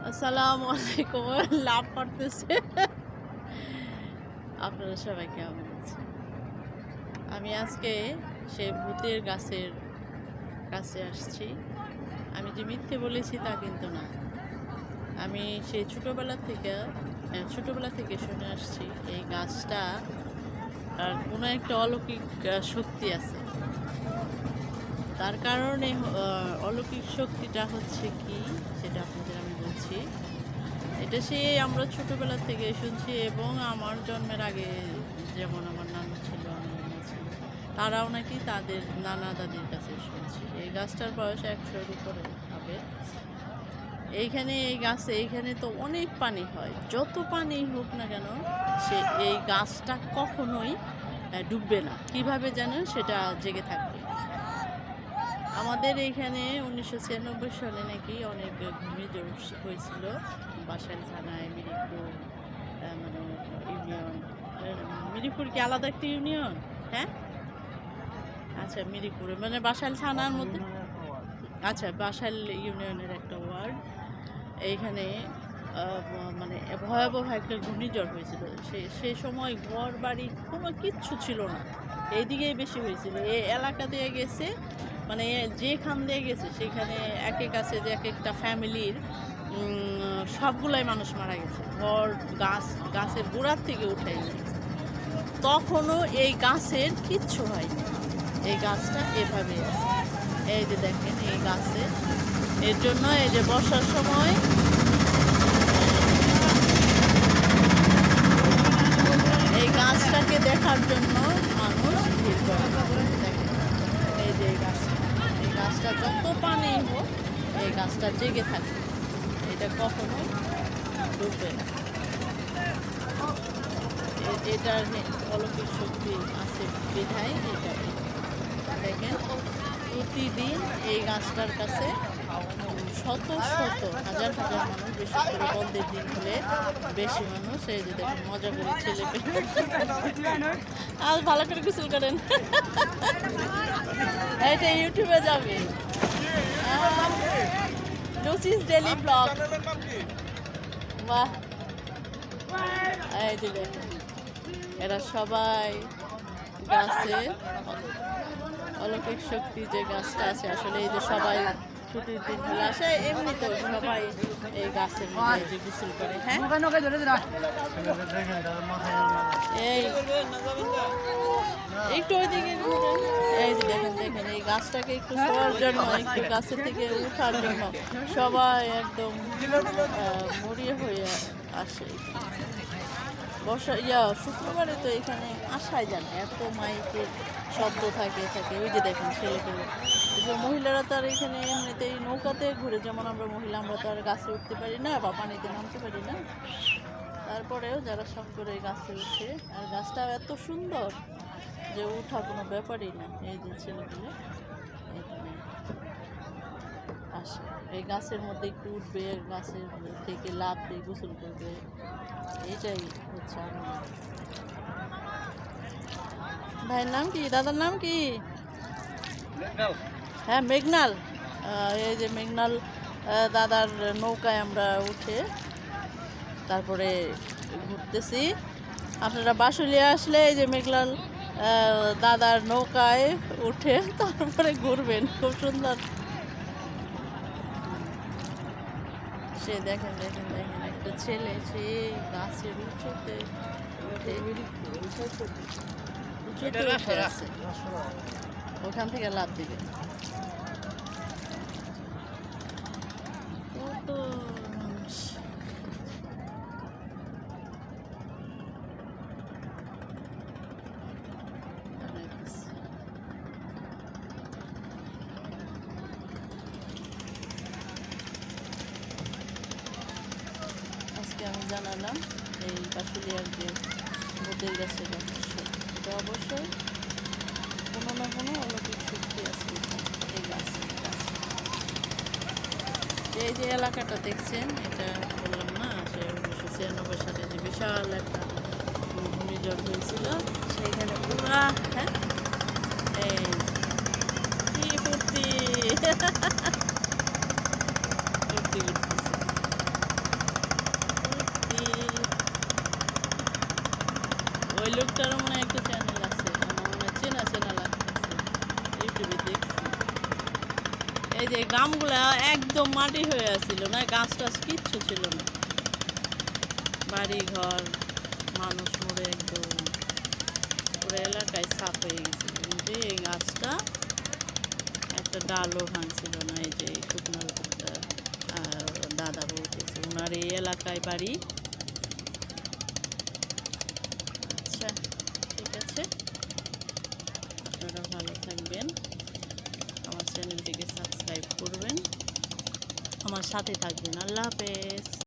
আসসালামু আলাইকুম। লাভ করতেছে। আপনারা সবাই কেমন আছেন? আমি আজকে সেই ভূতের গাছের কাছে আসছি। আমি যে মিথ্যে বলেছি তা কিন্তু না। আমি সেই ছোটোবেলা থেকে শুনে আসছি এই গাছটা আর কোনো একটা অলৌকিক শক্তি আছে। তার কারণে অলৌকিক শক্তিটা হচ্ছে কি সেটা আপনাদের আমি বলছি। এটা আমরা ছোটবেলা থেকে শুনছি এবং আমার জন্মের আগে যেমন আমার নানু ছিল, আমার নানা ছিল, তারাও নাকি তাদের নানা দাদির কাছে শুনছি। এই গাছটার বয়স 100-এর উপরে হবে। এইখানে তো অনেক পানি হয়। যত পানি হোক না কেন এই গাছটা কখনোই ডুববে না। কিভাবে জানেন? সেটা জেগে থাকবে। আমাদের এইখানে 1996 সালে নাকি অনেক ঘূর্ণিঝড় হয়েছিল বাসাইল থানায়, মিরিপুর মানে ইউনিয়ন। মিরিপুর কি আলাদা একটা ইউনিয়ন? হ্যাঁ, আচ্ছা, মিরিপুরে মানে বাসাইল থানার মধ্যে। আচ্ছা, বাসাইল ইউনিয়নের একটা ওয়ার্ড। এইখানে মানে ভয়াবহ একটা ঘূর্ণিঝড় হয়েছিল। সে সময় ঘর বাড়ি কোনো কিচ্ছু ছিল না। এইদিকেই বেশি হয়েছিল। এই এলাকা দিয়ে গেছে, মানে যেখান দিয়ে গেছে সেখানে আছে যে এক একটা ফ্যামিলির সবগুলাই মানুষ মারা গেছে। ঘর গাছের গোড়ার থেকে উঠাই নিয়েছে। তখনও এই গাছের কিচ্ছু হয়নি। এই গাছটা এভাবে আছে। এই যে দেখেন এই গাছে, এর জন্য এই যে বর্ষার সময় এই গাছটাকে দেখার জন্য মানুষ ভিড় করে। দেখেন এই যে এই গাছটা যত পানি হোক এই গাছটা জেগে থাকে। এটা কখনো ডুববে না। এটার অলৌকিক শক্তি আছে বিধায় এটা। দেখেন প্রতিদিন এই গাছটার কাছে শত শত হাজার হাজার মানুষ, বিশেষ করে বন্ধের দিন হলে বেশি মানুষ। এই যে দেখুন মজা করে ছেলে আজ ভালো করে গোসল করেন। এটা ইউটিউবে যাবে, লুসিস ডেলি ব্লগ। বাহ, এই যে দেখেন এরা সবাই গাছে অলৌকিক শক্তি যে গাছটা আছে, আসলে এই যে সবাই ছুটির দিন হলে আসে, এমনিতেও সবাই এই গাছের মধ্যে যে গোসল করে। হ্যাঁ, এই একটু ওইদিকে ঘুরেন। এই যে দেখেন এই গাছটাকে একটু শোয়ার জন্য, একটু গাছের থেকে উঠার জন্য সবাই একদম মরিয়া হয়ে আসে। শুক্রবারে তো এখানে আসাই যায় না, এত মাইকের শব্দ থাকে। ওই যে দেখেন ছেলেপেলে, মহিলারা তো আর এখানে এমনিতেই নৌকাতে ঘুরে, যেমন আমরা মহিলা আমরা তো আর গাছে উঠতে পারি না বা পানিতে নামতে পারি না। তারপরেও যারা শখ করে গাছে উঠে, আর গাছটাও এত সুন্দর যে উঠা কোনো ব্যাপারই না। এই যে ছেলেপেলে এখানে আসে, এই গাছের মধ্যে একটু উঠবে, গাছের থেকে লাফ দিয়ে গোসল করবে। এইটাই হচ্ছে আনন্দ। ভাইয়ের নাম কি? দাদার নাম কি? হ্যাঁ, মেঘনাল। এই যে মেঘনাল দাদার নৌকায় আমরা উঠে তারপরে ঘুরতেছি। আপনারা বাসুলিয়া আসলে এই যে মেঘনাল দাদার নৌকায় উঠে তারপরে ঘুরবেন, খুব সুন্দর। সে দেখেন একটা ছেলে সে গাছের উঁচুতে উঠে আছে, ওখান থেকে লাফ দিবে। কত মানুষ! আজকে আমি জানালাম এই বাসুলিয়ার যে ভূতের গাছের রহস্য। এটা অবশ্যই কোনো না কোনো অলৌকিক শক্তি আছে এই গাছে। এই যে এলাকাটা দেখছেন, এটা বললাম না সে 1996 সালে যে বিশাল একটা ঘূর্ণিঝড় হয়েছিল, সেইখানে পুরা এই কি ফুর্তি ফুর্তি উঠতেছে। ওই লোকটারও মনে হয় একটা চ্যানেল আছে, আমার মনে হয় চেনা চেনা লাগতেছে, ইউটিউবে দেখছি। এই যে গ্রামগুলা একদম মাটি হয়ে আছিল না, গাছ টাছ কিচ্ছু ছিল না, বাড়ি ঘর মানুষ মরে একদম পুরো এলাকায় সাফ হয়ে গেছিল। কিন্তু এই গাছটা একটা ডালও ভাঙছিল না। এই যে শুকনো দাদা বলতেছে ওনার এই এলাকায় বাড়ি। আচ্ছা, ঠিক আছে, আপনারা ভালো থাকবেন, আমার চ্যানেলটিকে সাবস্ক্রাইব করবেন, আমার সাথে থাকবেন। আল্লাহ হাফেজ।